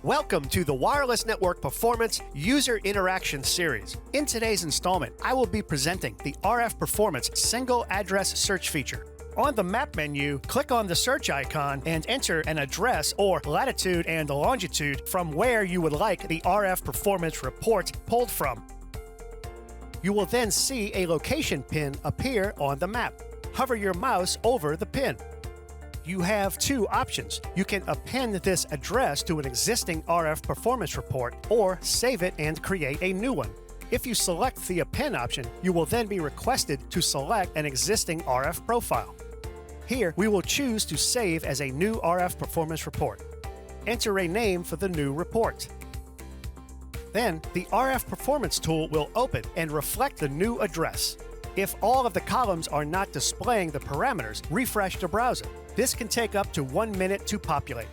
Welcome to the Wireless Network Performance User Interaction Series. In today's installment, I will be presenting the RF Performance Single Address Search feature. On the Map menu, click on the search icon and enter an address or latitude and longitude from where you would like the RF Performance report pulled from. You will then see a location pin appear on the map. Hover your mouse over the pin. You have two options. You can append this address to an existing RF performance report or save it and create a new one. If you select the append option, you will then be requested to select an existing RF profile. Here, we will choose to save as a new RF performance report. Enter a name for the new report. Then, the RF performance tool will open and reflect the new address. If all of the columns are not displaying the parameters, refresh the browser. This can take up to 1 minute to populate.